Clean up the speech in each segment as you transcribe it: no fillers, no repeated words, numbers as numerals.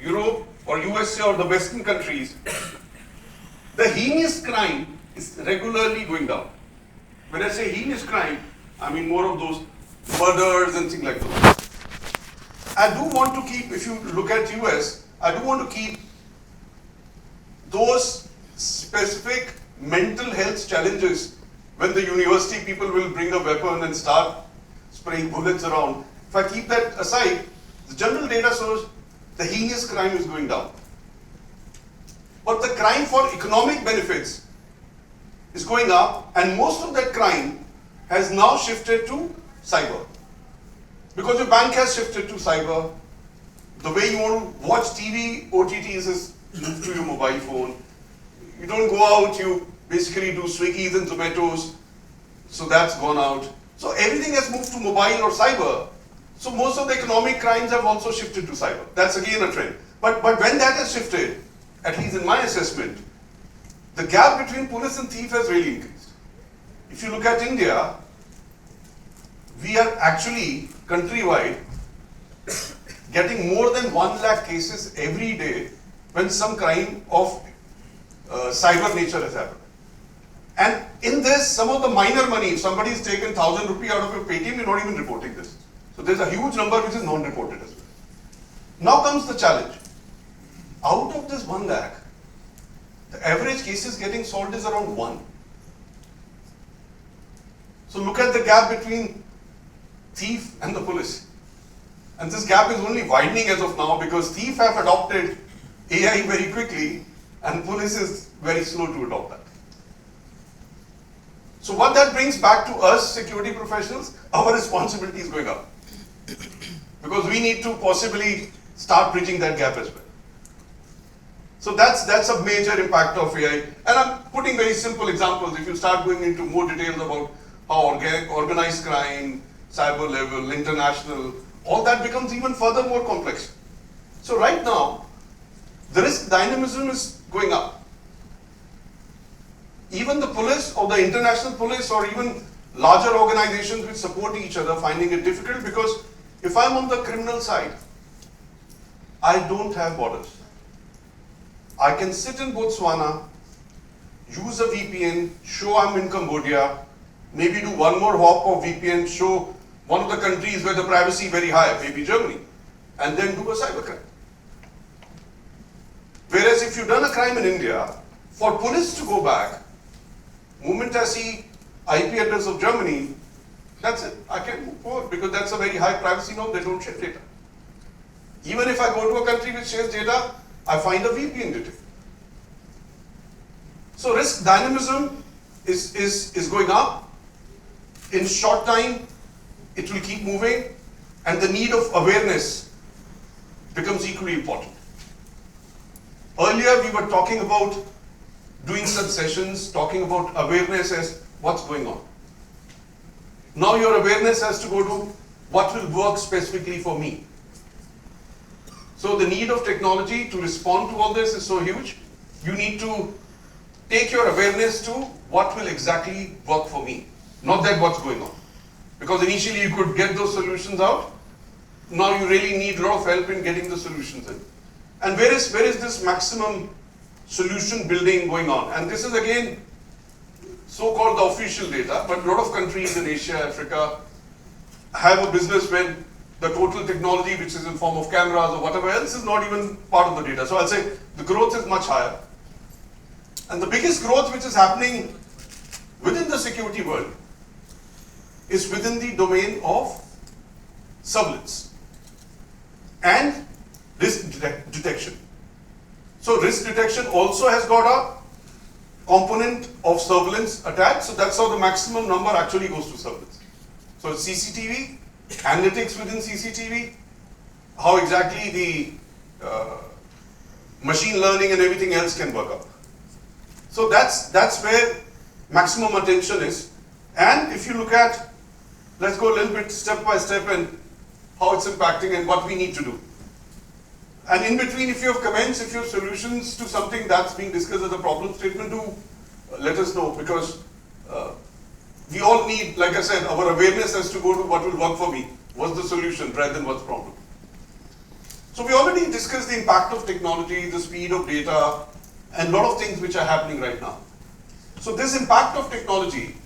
Europe or USA or the Western countries, the heinous crime is regularly going down. When I say heinous crime, I mean more of those murders and things like that. I do want to keep, if you look at US, I do want to keep those specific mental health challenges when the university people will bring a weapon and start spraying bullets around. If I keep that aside, the general data shows the heinous crime is going down. But the crime for economic benefits is going up, and most of that crime has now shifted to cyber. Because your bank has shifted to cyber, the way you want to watch TV, OTTs is moved to your mobile phone. You don't go out, you basically do Swiggies and Zomatos, so that's gone out. So everything has moved to mobile or cyber. So most of the economic crimes have also shifted to cyber. That's again a trend. But when that has shifted, at least in my assessment, the gap between police and thief has really increased. If you look at India, we are actually countrywide getting more than 1 lakh cases every day when some crime of cyber nature has happened. And in this, some of the minor money, if somebody has taken 1,000 rupees out of your Paytm, you're not even reporting this. So there's a huge number which is non-reported as well. Now comes the challenge. Out of this 1 lakh, the average cases getting solved is around 1. So look at the gap between thief and the police. And this gap is only widening as of now because thief have adopted AI very quickly and police is very slow to adopt that. So what that brings back to us security professionals, our responsibility is going up. Because we need to possibly start bridging that gap as well. So that's a major impact of AI. And I'm putting very simple examples. If you start going into more details about how organized crime, cyber level, international, all that becomes even further more complex. So right now, the risk dynamism is going up. Even the police or the international police or even larger organizations which support each other finding it difficult because if I'm on the criminal side, I don't have borders. I can sit in Botswana, use a VPN, show I'm in Cambodia, maybe do one more hop of VPN, show one of the countries where the privacy is very high, maybe Germany, and then do a cybercrime. Whereas if you've done a crime in India, for police to go back, moment I see IP address of Germany, that's it. I can't move forward because that's a very high privacy norm. They don't share data. Even if I go to a country which shares data, I find a VPN data. So risk dynamism is going up. In short time, it will keep moving, and the need of awareness becomes equally important. Earlier, we were talking about doing such sessions, talking about awareness as what's going on. Now your awareness has to go to what will work specifically for me. So the need of technology to respond to all this is so huge. You need to take your awareness to what will exactly work for me, not that what's going on. Because initially you could get those solutions out. Now you really need a lot of help in getting the solutions in. And where is this maximum solution building going on? And this is again so-called the official data, but a lot of countries in Asia, Africa have a business when the total technology, which is in form of cameras or whatever else, is not even part of the data. So I'll say the growth is much higher. And the biggest growth which is happening within the security world is within the domain of surveillance and risk detection. So risk detection also has got a component of surveillance attached. So that's how the maximum number actually goes to surveillance. So it's CCTV, analytics within CCTV, how exactly the machine learning and everything else can work out. So that's where maximum attention is. And if you look at, let's go a little bit step by step and how it's impacting and what we need to do. And in between, if you have comments, if you have solutions to something that's being discussed as a problem statement, do let us know, because we all need, like I said, our awareness has to go to what will work for me. What's the solution rather than what's the problem. So we already discussed the impact of technology, the speed of data, and a lot of things which are happening right now. So this impact of technology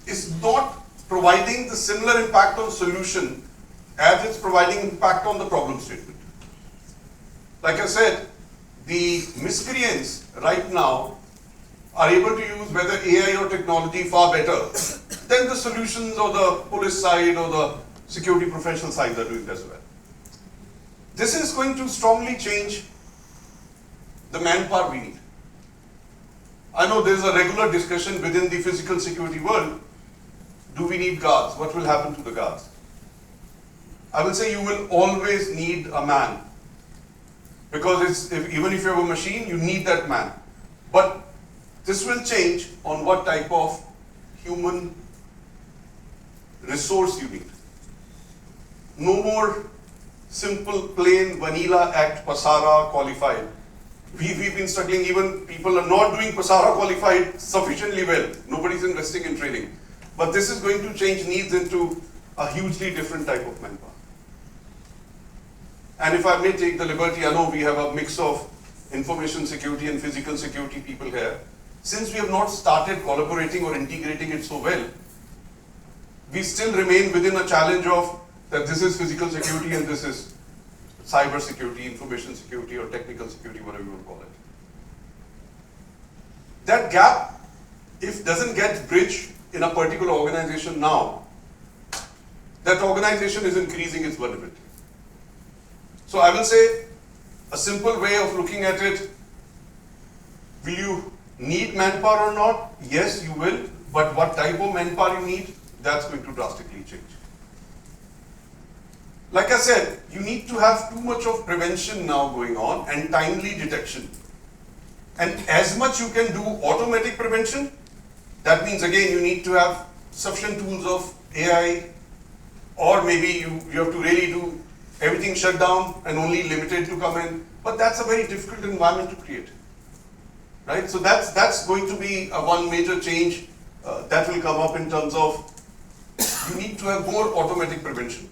is not providing the similar impact on solution as it's providing impact on the problem statement. Like I said, the miscreants right now are able to use whether AI or technology far better than the solutions or the police side or the security professional side are doing as well. This is going to strongly change the manpower we need. I know there is a regular discussion within the physical security world. Do we need guards? What will happen to the guards? I will say you will always need a man. Because even if you have a machine, you need that man. But this will change on what type of human resource you need. No more simple, plain, vanilla act Pasara qualified. We've been struggling, even people are not doing Pasara qualified sufficiently well. Nobody's investing in training. But this is going to change needs into a hugely different type of manpower. And if I may take the liberty, I know we have a mix of information security and physical security people here. Since we have not started collaborating or integrating it so well, we still remain within a challenge of that this is physical security and this is cyber security, information security, or technical security, whatever you want to call it. That gap, if doesn't get bridged in a particular organization now, that organization is increasing its vulnerability. So I will say a simple way of looking at it, will you need manpower or not? Yes, you will, but what type of manpower you need, that's going to drastically change. Like I said, you need to have too much of prevention now going on and timely detection. And as much you can do automatic prevention, that means again you need to have sufficient tools of AI, or maybe you have to really do everything shut down and only limited to come in. But that's a very difficult environment to create. Right? So that's going to be one major change that will come up in terms of you need to have more automatic prevention,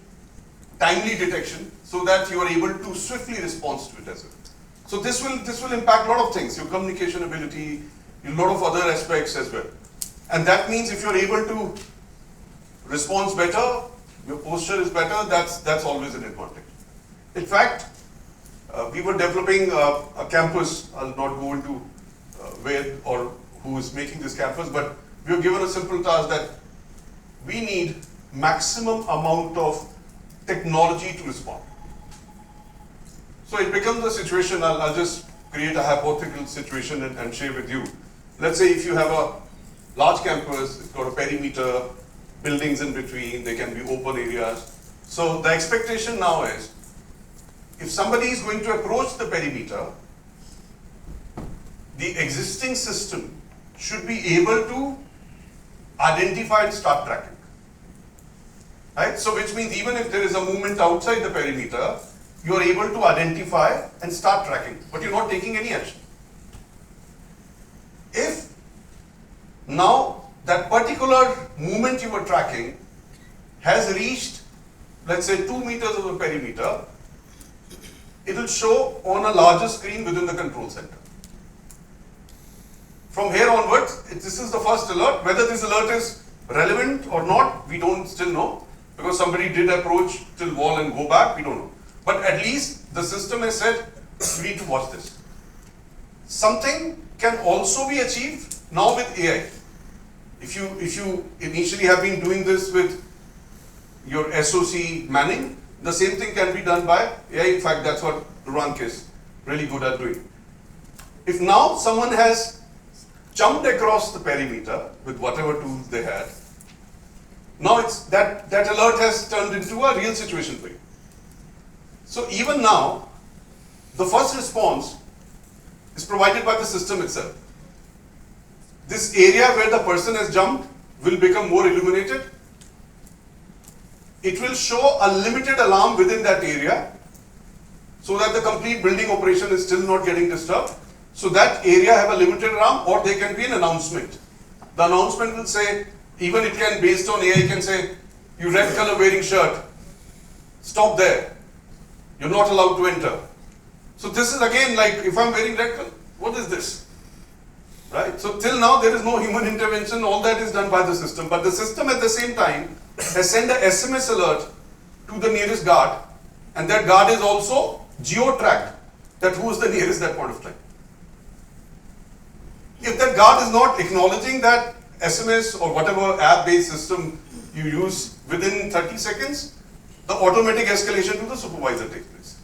timely detection, so that you are able to swiftly respond to it as well. So this will impact a lot of things, your communication ability, a lot of other aspects as well. And that means if you're able to respond better, your posture is better, that's always an advantage. In fact, we were developing a campus. I'll not go into where or who is making this campus, but we were given a simple task that we need maximum amount of technology to respond. So it becomes a situation, I'll just create a hypothetical situation and share with you. Let's say if you have a large campus, it's got a perimeter, buildings in between, they can be open areas. So the expectation now is, if somebody is going to approach the perimeter, the existing system should be able to identify and start tracking. Right? So which means even if there is a movement outside the perimeter, you are able to identify and start tracking, but you're not taking any action. If now that particular movement you were tracking has reached, let's say 2 meters of the perimeter, it will show on a larger screen within the control center. From here onwards, this is the first alert. Whether this alert is relevant or not, we don't still know, because somebody did approach till wall and go back, we don't know. But at least the system has said, you need to watch this. Something can also be achieved now with AI. If you initially have been doing this with your SOC manning, the same thing can be done by AI. In fact, that's what Rank is really good at doing. If now someone has jumped across the perimeter with whatever tools they had, now it's that alert has turned into a real situation for you. So even now, the first response is provided by the system itself. This area where the person has jumped will become more illuminated. It will show a limited alarm within that area, so that the complete building operation is still not getting disturbed. So that area have a limited alarm, or there can be an announcement. The announcement will say, even it can, based on AI, can say, you red color wearing shirt, stop there. You're not allowed to enter. So this is again like, if I'm wearing red color, what is this? Right? So till now there is no human intervention, all that is done by the system. But the system at the same time has sent a SMS alert to the nearest guard, and that guard is also geo-tracked that who is the nearest that point of time. If that guard is not acknowledging that SMS or whatever app-based system you use within 30 seconds, the automatic escalation to the supervisor takes place.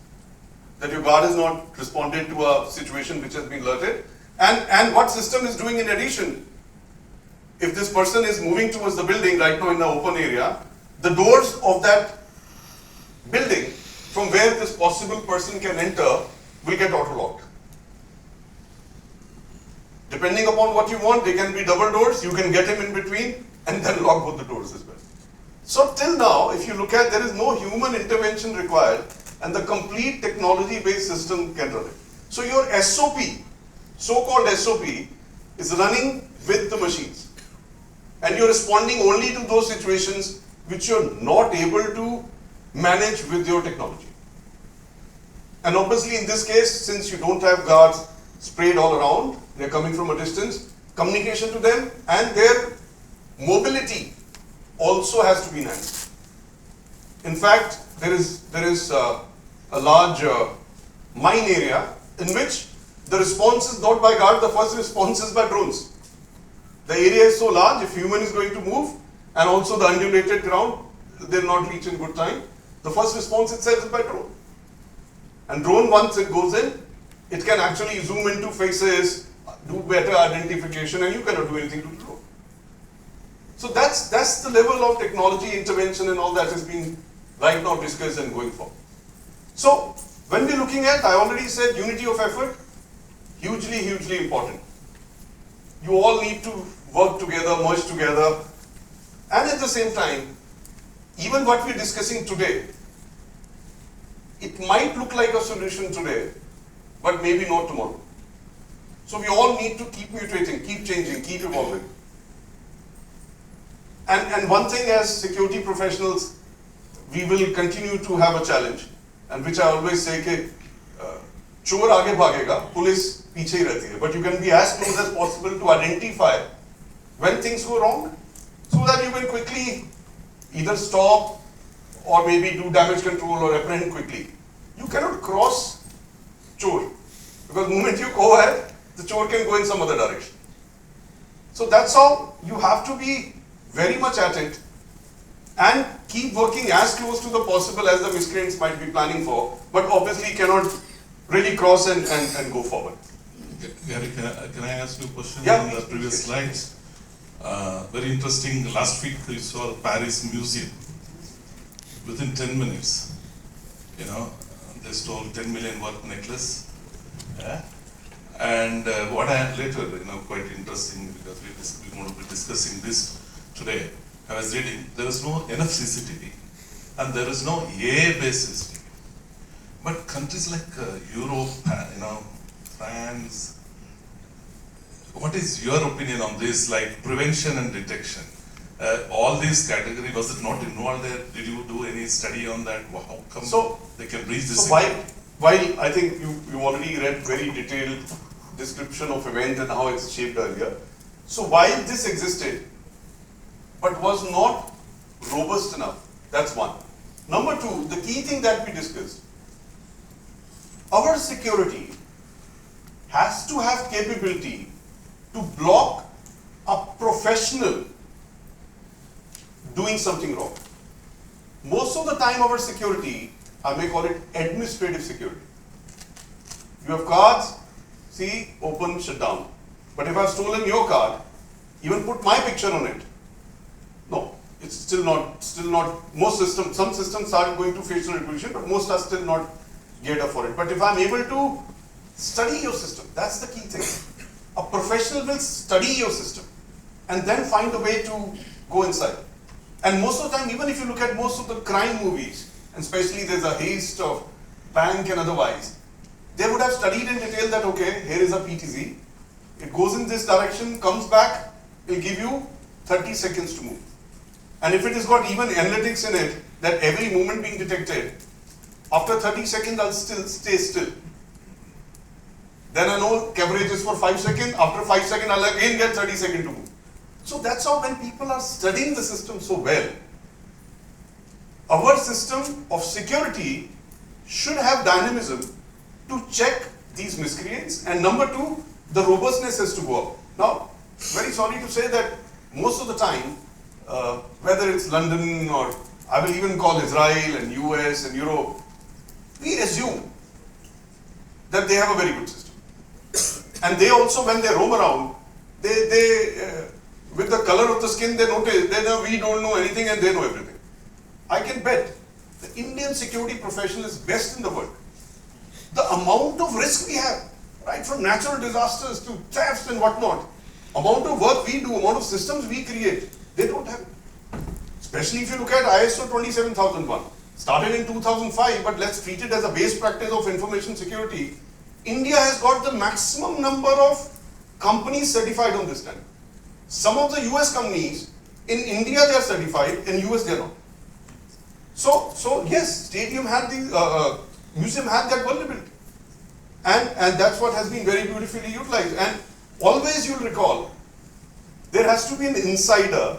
That your guard has not responded to a situation which has been alerted. And what system is doing in addition, if this person is moving towards the building right now in the open area, the doors of that building from where this possible person can enter will get auto-locked. Depending upon what you want, they can be double doors, you can get him in between and then lock both the doors as well. So till now, if you look at, there is no human intervention required and the complete technology-based system can run it. So your SOP, so-called SOP, is running with the machines. And you're responding only to those situations which you're not able to manage with your technology. And obviously in this case, since you don't have guards sprayed all around, they're coming from a distance, communication to them and their mobility also has to be enhanced. In fact, there is a large mine area in which the response is not by guard, the first response is by drones. The area is so large, if human is going to move, and also the undulated ground, they'll not reach in good time. The first response itself is by drone. And drone, once it goes in, it can actually zoom into faces, do better identification, and you cannot do anything to the drone. So that's the level of technology intervention and all that is being right now discussed and going forward. So when we're looking at, I already said unity of effort, hugely, hugely important. You all need to work together, merge together, and at the same time, even what we're discussing today, it might look like a solution today, but maybe not tomorrow. So we all need to keep mutating, keep changing, keep evolving. And one thing as security professionals, we will continue to have a challenge, and which I always say कि चोर आगे भागेगा, police पीछे ही रहती है. But you can be as close as possible to identify when things go wrong, so that you can quickly either stop or maybe do damage control or apprehend quickly. You cannot cross chore, because the moment you go ahead, the chore can go in some other direction. So that's how you have to be very much at it and keep working as close to the possible as the miscreants might be planning for, but obviously cannot really cross and go forward. Gary, can I ask you a question on the previous slides? Very interesting. Last week we saw Paris Museum. Within 10 minutes, they stole 10 million worth necklace. Yeah? And what I later, quite interesting, because we're going to be discussing this today. I was reading, there is no enough CCTV and there is no AI-based CCTV. But countries like Europe, France, what is your opinion on this, like prevention and detection? All these categories, was it not involved there? Did you do any study on that? How come they can reach this? So while I think you already read very detailed description of event and how it's shaped earlier. So while this existed, but was not robust enough, that's one. Number two, the key thing that we discussed, our security has to have capability to block a professional doing something wrong. Most of the time our security, I may call it administrative security. You have cards, see, open, shut down. But if I've stolen your card, even put my picture on it, no, it's still not, most systems, some systems are going to facial recognition, but most are still not geared up for it. But if I'm able to study your system, that's the key thing. A professional will study your system and then find a way to go inside. And most of the time, even if you look at most of the crime movies, and especially there's a haste of bank and otherwise, they would have studied in detail that, okay, here is a PTZ, it goes in this direction, comes back, it'll give you 30 seconds to move. And if it has got even analytics in it, that every movement being detected, After 30 seconds, I'll still stay still. Then I know coverage is for 5 seconds. After 5 seconds, I'll again get 30 seconds to move. So that's how when people are studying the system so well, our system of security should have dynamism to check these miscreants. And number two, the robustness has to go up. Now, very sorry to say that most of the time, whether it's London or I will even call Israel and US and Europe, we assume that they have a very good system. And they also, when they roam around, they with the color of the skin, they notice, they know we don't know anything and they know everything. I can bet the Indian security profession is best in the world. The amount of risk we have, right, from natural disasters to thefts and whatnot, amount of work we do, amount of systems we create, they don't have it. Especially if you look at ISO 27001, started in 2005, but let's treat it as a base practice of information security. India has got the maximum number of companies certified on this standard. Some of the US companies, in India they are certified, in US they are not. So yes, stadium had the, museum had that vulnerability. And that's what has been very beautifully utilized. And always you'll recall, there has to be an insider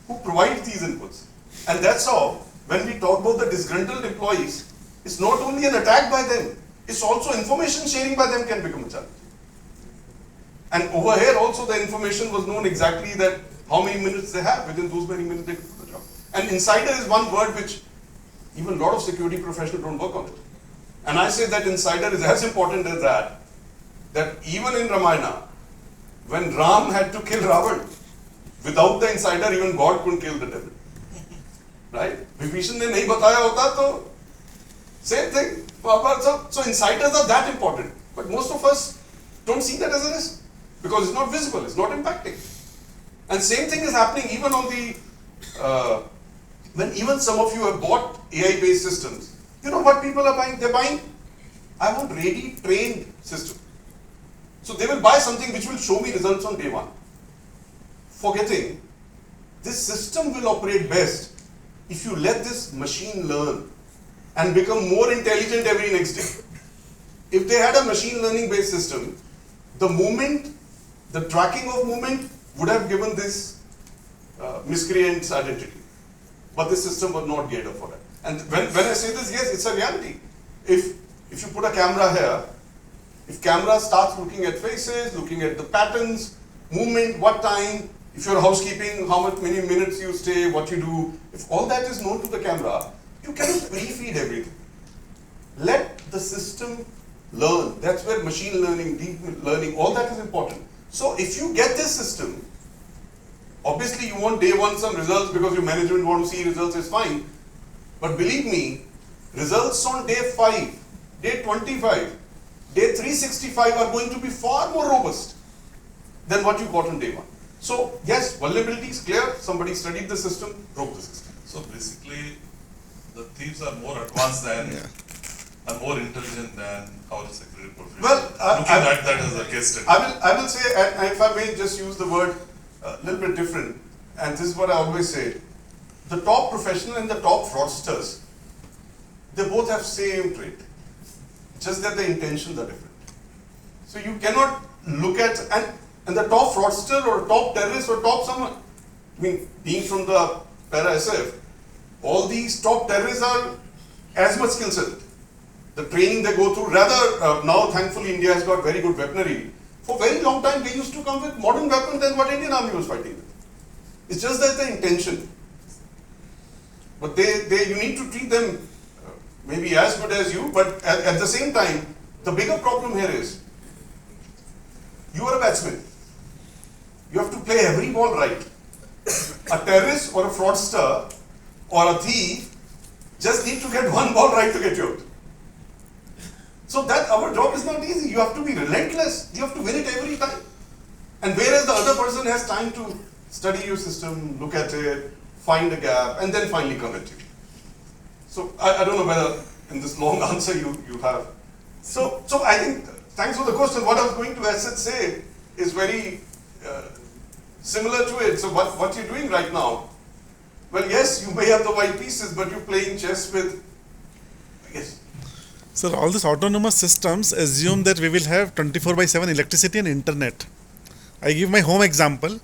who provides these inputs. And that's how, when we talk about the disgruntled employees, it's not only an attack by them, it's also information sharing by them can become a challenge. And over here also the information was known exactly that how many minutes they have, within those many minutes they can do the job. And insider is one word which even a lot of security professionals don't work on it. And I say that insider is as important as that even in Ramayana, when Ram had to kill Ravan, without the insider, even God couldn't kill the devil. Right? Vibhishan ne nahi bataya hota, to same thing. So insiders are that important. But most of us don't see that as a risk because it's not visible, it's not impacting. And same thing is happening even on the, when even some of you have bought AI-based systems, you know what people are buying? They're buying, I want ready trained system. So they will buy something which will show me results on day one. Forgetting, this system will operate best if you let this machine learn and become more intelligent every next day. If they had a machine learning based system, the movement, the tracking of movement would have given this miscreant's identity. But this system was not geared up for that. And when I say this, yes, it's a reality. If you put a camera here, if camera starts looking at faces, looking at the patterns, movement, what time, if you're housekeeping, many minutes you stay, what you do, if all that is known to the camera, you cannot refeed everything. Let the system learn. That's where machine learning, deep learning, all that is important. So if you get this system, obviously you want day one some results because your management want to see results, is fine. But believe me, results on day 5, day 25, day 365 are going to be far more robust than what you got on day 1. So yes, vulnerability is clear, somebody studied the system, broke the system. So basically, the thieves are more advanced than, are more intelligent than our security profession. Well, looking at that as a case study. I will say, and if I may just use the word a little bit different, and this is what I always say, the top professional and the top fraudsters, they both have same trait, just that the intentions are different. So you cannot look at, and the top fraudster or top terrorist or top someone, I mean, being from the para-SF, all these top terrorists are as much skill set. The training they go through, rather now thankfully India has got very good weaponry. For a very long time they used to come with modern weapons than what Indian army was fighting with. It's just that the intention. But you need to treat them maybe as good as you, but at the same time, the bigger problem here is, you are a batsman. You have to play every ball right. A terrorist or a fraudster or a thief just need to get one ball right to get you out. So that our job is not easy. You have to be relentless. You have to win it every time. And whereas the other person has time to study your system, look at it, find a gap, and then finally come at you. So I don't know whether in this long answer you have. So I think, thanks for the question. What I was going to say is very similar to it. So what you're doing right now, well, yes, you may have the white pieces, but you're playing chess with Yes. So all these autonomous systems assume that we will have 24 by 7 electricity and internet. I give my home example,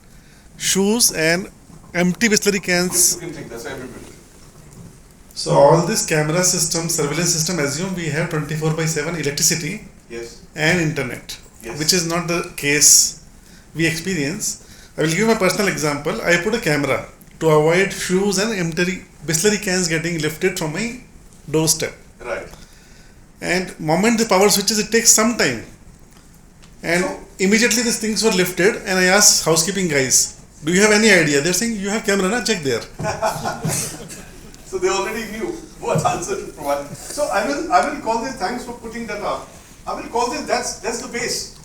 shoes and empty Bisleri You cans. can take this, everybody. So all these camera systems, surveillance system assume we have 24 by 7 electricity Yes. and internet, Yes. which is not the case we experience. I will give a personal example. I put a camera to avoid shoes and empty Bisleri cans getting lifted from my doorstep. Right. And moment the power switches, it takes some time. And So- immediately these things were lifted, and I asked housekeeping guys, do you have any idea? They're saying, you have camera, na? Check there. So they already knew what answer to provide. So I will call this, thanks for putting that up. I will call this, that's the base.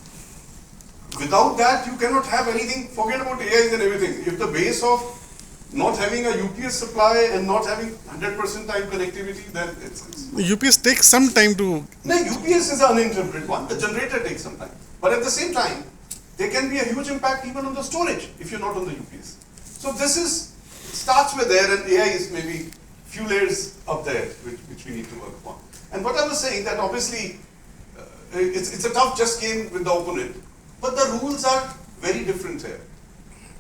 Without that, you cannot have anything, forget about AIs and everything. If the base of not having a UPS supply and not having 100% time connectivity, then it's UPS takes some time to. no, UPS is an uninterrupted one. The generator takes some time. But at the same time, there can be a huge impact even on the storage if you're not on the UPS. So this is, it starts with there, and AI is maybe few layers up there which we need to work upon. And what I was saying that obviously it's a tough just game with the opponent, but the rules are very different here.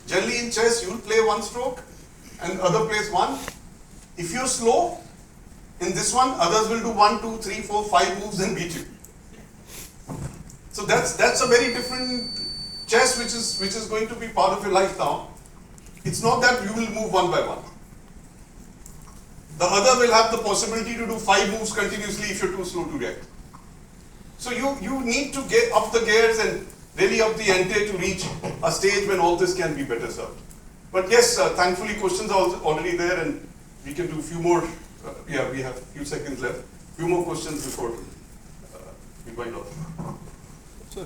Generally in chess, you'll play one stroke and other plays one. If you're slow, in this one, others will do 1, 2, 3, 4, 5 moves and beat you. So that's a very different chess which is going to be part of your life now. It's not that you will move one by one. The other will have the possibility to do 5 moves continuously if you're too slow to react. So you need to get up the gears and really up the ante to reach a stage when all this can be better served. But yes, thankfully questions are already there, and we can do a few more. Yeah, we have a few seconds left. Few more questions before we wind off. Sir.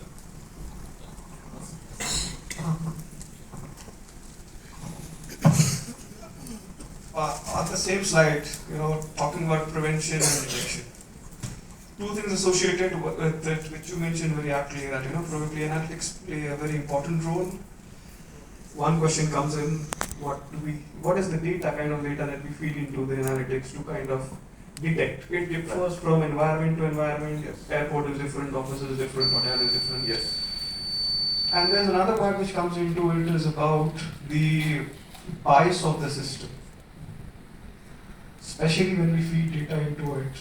On the same slide, talking about prevention and detection. Two things associated with it, which you mentioned very aptly, that probably analytics play a very important role. One question comes in: what is the kind of data that we feed into the analytics to kind of detect? It differs from environment to environment. Yes. Airport is different, office is different, hotel is different. Yes. And there's another part which comes into it is about the bias of the system, especially when we feed data into it.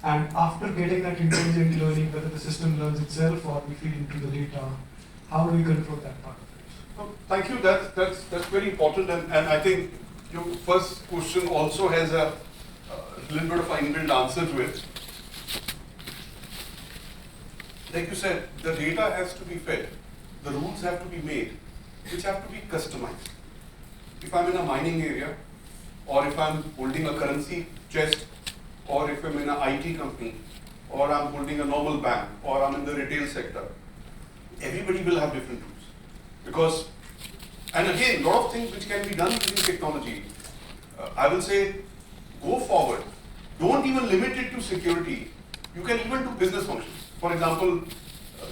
And after getting that intelligent learning, whether the system learns itself or we feed into the data, how do we control that part of it? Oh, thank you. That's very important, and I think your first question also has a little bit of an inbuilt answer to it. Like you said, the data has to be fed, the rules have to be made, which have to be customized. If I'm in a mining area, or if I'm holding a currency chest, or if I'm in an IT company, or I'm holding a normal bank, or I'm in the retail sector, everybody will have different rules. Because, and again, a lot of things which can be done using technology. I will say, go forward. Don't even limit it to security. You can even do business functions. For example,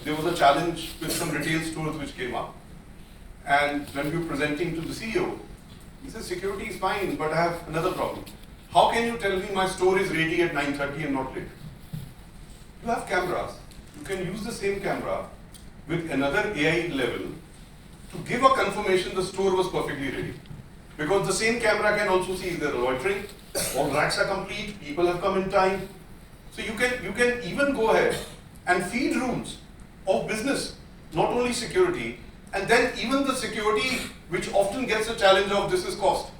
there was a challenge with some retail stores which came up. And when we were presenting to the CEO, he said, security is fine, but I have another problem. How can you tell me my store is ready at 9:30 and not late? You have cameras. You can use the same camera with another AI level to give a confirmation the store was perfectly ready. Because the same camera can also see if they're loitering, all racks are complete, people have come in time. So you can even go ahead and feed rules of business, not only security, and then even the security which often gets a challenge of this is cost.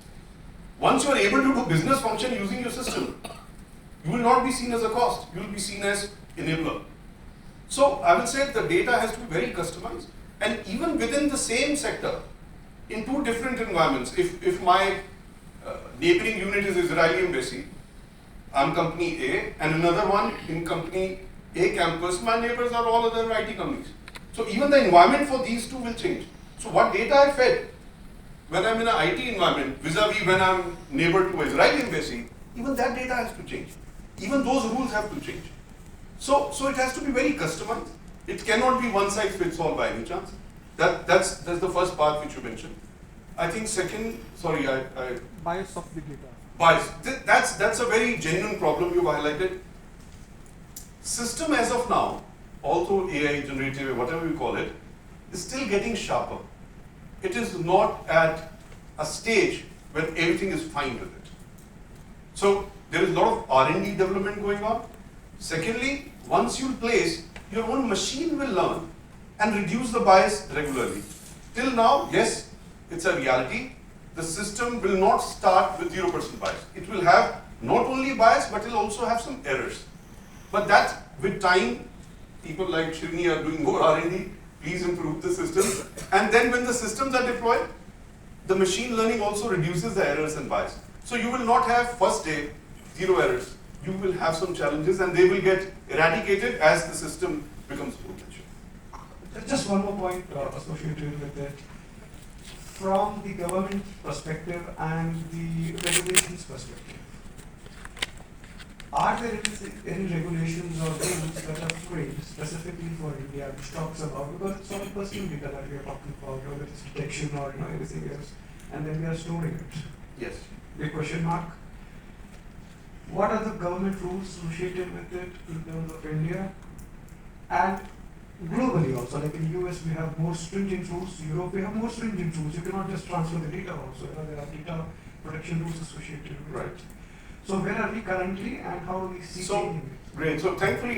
Once you are able to do business function using your system, you will not be seen as a cost, you will be seen as enabler. So I will say the data has to be very customized, and even within the same sector, in two different environments, if my neighboring unit is Israeli embassy, I'm company A, and another one in company A campus, my neighbors are all other IT companies. So even the environment for these two will change. So what data I fed when I'm in an IT environment vis-a-vis when I'm neighbor to Israeli embassy, even that data has to change. Even those rules have to change. So it has to be very customized. It cannot be one size fits all by any chance. That's the first part which you mentioned. I think second, sorry, I bias of the data. bias. That's a very genuine problem you've highlighted. system as of now, although AI generative, whatever you call it, is still getting sharper. It is not at a stage when everything is fine with it. So there is a lot of R&D development going on. Secondly, once you place, your own machine will learn and reduce the bias regularly. Till now, yes, it's a reality. The system will not start with 0% bias. It will have not only bias, but it will also have some errors. But that, with time, people like Shivni are doing more R&D, please improve the system. And then when the systems are deployed, the machine learning also reduces the errors and bias. So you will not have first day 0 errors. You will have some challenges and they will get eradicated as the system becomes more mature. Just one more point associated with it. From the government perspective and the regulations perspective, are there any regulations or rules that are framed specifically for India which talks about, because it's all personal data that we are talking about, whether it's detection or everything else, and then we are storing it. Yes. Big question mark. What are the government rules associated with it in terms of India? And globally also, like in US we have more stringent rules, Europe we have more stringent rules. You cannot just transfer the data also. There are data protection rules associated with it. So where are we currently and how do we see changing it? Great. So thankfully